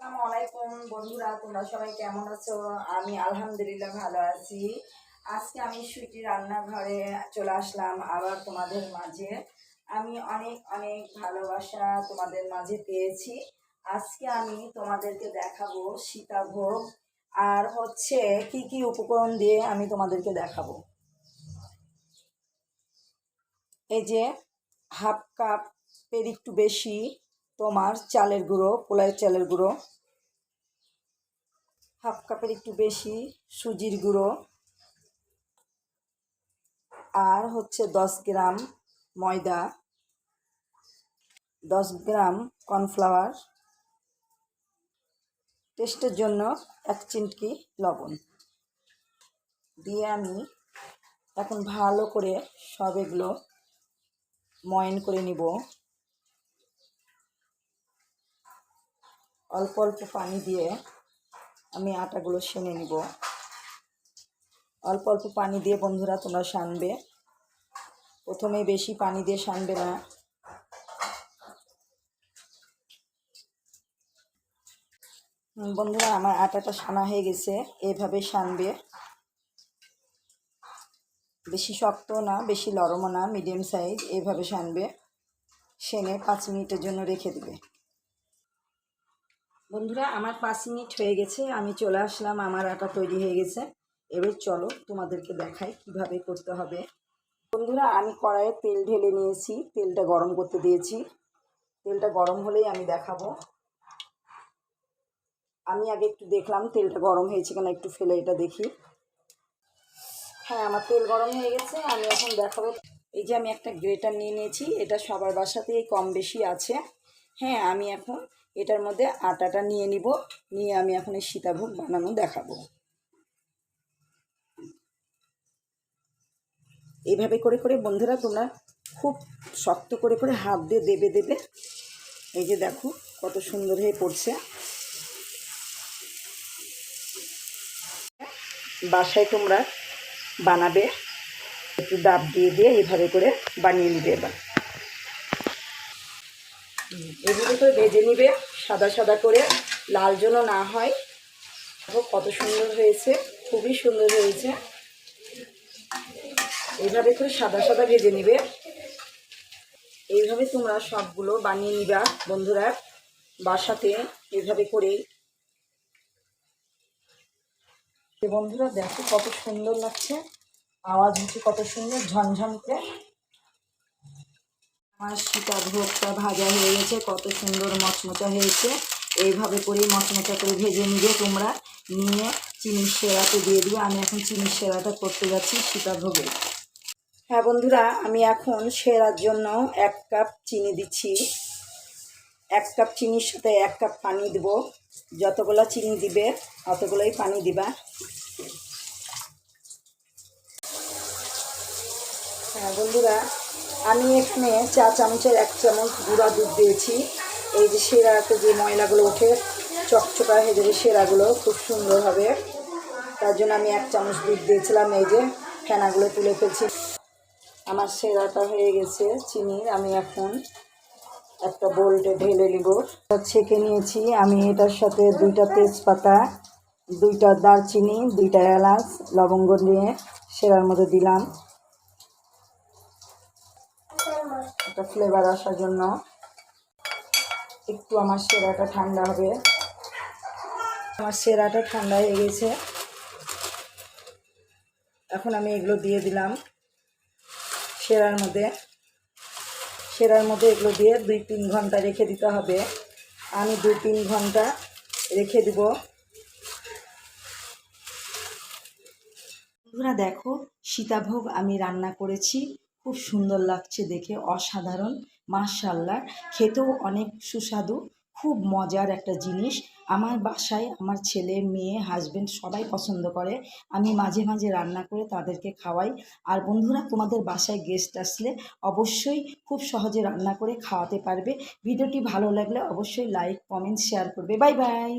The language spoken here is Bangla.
আসসালামু আলাইকুম বন্ধুরা, তোমরা সবাই কেমন আছো? আমি আলহামদুলিল্লাহ ভালো আছি। আজকে আমি সুইটি রান্নাঘরে চলে আসলাম আবার তোমাদের মাঝে। আমি অনেক অনেক ভালোবাসা তোমাদের মাঝে পেয়েছি। আজকে আমি তোমাদেরকে দেখাবো সীতাভোগ আর হচ্ছে কি কি উপকরণ দিয়ে আমি তোমাদেরকে দেখাবো। এই যে হাফ কাপের একটু বেশি তোমার চালের গুঁড়ো, পোলাও চালের গুঁড়ো, হাফ কাপের একটু বেশি সুজির গুঁড়ো, আর হচ্ছে 10 গ্রাম ময়দা, 10 গ্রাম কর্নফ্লাওয়ার, টেস্টের জন্য 1 চিমটি লবণ দিয়ে আমি এখন ভালো করে সব এগুলো ময়ন করে নিব। অল্প অল্প পানি দিয়ে আমি আটাগুলো সেনে নিব। অল্প অল্প পানি দিয়ে বন্ধুরা তোমরা সানবে, প্রথমে বেশি পানি দিয়ে সানবে না। বন্ধুরা আমার আটাটা সানা হয়ে গেছে, এইভাবে সানবে, বেশি শক্ত না বেশি নরমও না, মিডিয়াম সাইজ, এইভাবে সানবে। সেনে 5 মিনিটের জন্য রেখে দেবে। বন্ধুরা আমার 5 মিনিট হয়ে গেছে, আমি চলে আসলাম, আমার আটা তৈরি হয়ে গেছে। এবার চলো তোমাদেরকে দেখাই কিভাবে করতে হবে। বন্ধুরা আমি কড়াইয়ে তেল ঢেলে নিয়েছি, তেলটা গরম করতে দিয়েছি। তেলটা গরম হলেই আমি দেখাবো। আমি আগে একটু দেখলাম তেলটা গরম হয়েছে কিনা, একটু ফেলে এটা দেখি। হ্যাঁ, আমার তেল গরম হয়ে গেছে, আমি এখন দেখাবো। এই যে আমি একটা গ্রেটার নিয়ে নিয়েছি, এটা সবার বাসাতেই কম বেশি আছে। হ্যাঁ, আমি এখন এটার মধ্যে আটাটা নিয়ে নিব, নিয়ে আমি এখন এই সীতাভোগ বানানো দেখাবো। এইভাবে করে করে বন্ধুরা তোমরা খুব শক্ত করে করে হাত দিয়ে দেবে। এই যে দেখো কত সুন্দর হয়ে পড়ছে। বাসায় তোমরা বানাবে, একটু ডাব দিয়ে দিয়ে এইভাবে করে বানিয়ে নিবে। এবার এগুলো করে ভেজে নিবে সাদা সাদা করে, লাল যেন না হয়। দেখো কত সুন্দর হয়েছে, খুবই সুন্দর হয়েছে। এইভাবে করে সাদা সাদা ভেজে নিবে। এইভাবে তোমরা সবগুলো বানিয়ে নিবা বন্ধুরা বাসাতে, এইভাবে করে। বন্ধুরা দেখো কত সুন্দর লাগছে, আওয়াজ হচ্ছে কত সুন্দর ঝনঝন করে। আমার সীতাভোগটা ভাজা হয়ে গেছে, কত সুন্দর মচমচা হয়েছে। এইভাবে করেই মচমচা করে ভেজে নিবে তোমরা, নিয়ে চিনির সেরাতে দিয়ে দিবে। আমি এখন চিনির সেরাটা করতে যাচ্ছি সীতাভোগে। হ্যাঁ বন্ধুরা, আমি এখন সেরার জন্য 1 কাপ চিনি দিচ্ছি। 1 কাপ চিনির সাথে 1 কাপ পানি দেব। যতগুলো চিনি দিবে অতগুলোই পানি দিবা। হ্যাঁ বন্ধুরা, আমি এখানে 4 চামচের 1 চামচ গুঁড়া দুধ দিয়েছি। এই যে সেরাতে যে ময়লাগুলো ওঠে, চকচকা হয়ে যাবে সেরাগুলো, খুব সুন্দর হবে। তার জন্য আমি 1 চামচ দুধ দিয়েছিলাম। এই যে ফেনাগুলো তুলে ফেলছি। আমার সেরাটা হয়ে গেছে চিনির, আমি এখন একটা বোলটে ঢেলে নিব। ছেঁকে নিয়েছি আমি, এটার সাথে 2টা তেজপাতা, 2টা দারচিনি, 2টা এলাচ, লবঙ্গ নিয়ে সেরার মধ্যে দিলাম, একটা ফ্লেভার আসার জন্য। একটু আমার সেরাটা ঠান্ডা হবে। আমার সেরাটা ঠান্ডা হয়ে গেছে, এখন আমি এগুলো দিয়ে দিলাম সেরার মধ্যে। এগুলো দিয়ে 2-3 ঘন্টা রেখে দিতে হবে। আমি 2-3 ঘন্টা রেখে দিব। বন্ধুরা দেখো সীতাভোগ আমি রান্না করেছি, খুব সুন্দর লাগছে দেখে, অসাধারণ, মাশাআল্লাহ। খেতেও অনেক সুস্বাদু, খুব মজার একটা জিনিস। আমার বাসায় আমার ছেলে মেয়ে হাজবেন্ড সবাই পছন্দ করে। আমি মাঝে মাঝে রান্না করে তাদেরকে খাওয়াই। আর বন্ধুরা তোমাদের বাসায় গেস্ট আসলে অবশ্যই খুব সহজে রান্না করে খাওয়াতে পারবে। ভিডিওটি ভালো লাগলে অবশ্যই লাইক কমেন্ট শেয়ার করবে। Bye bye.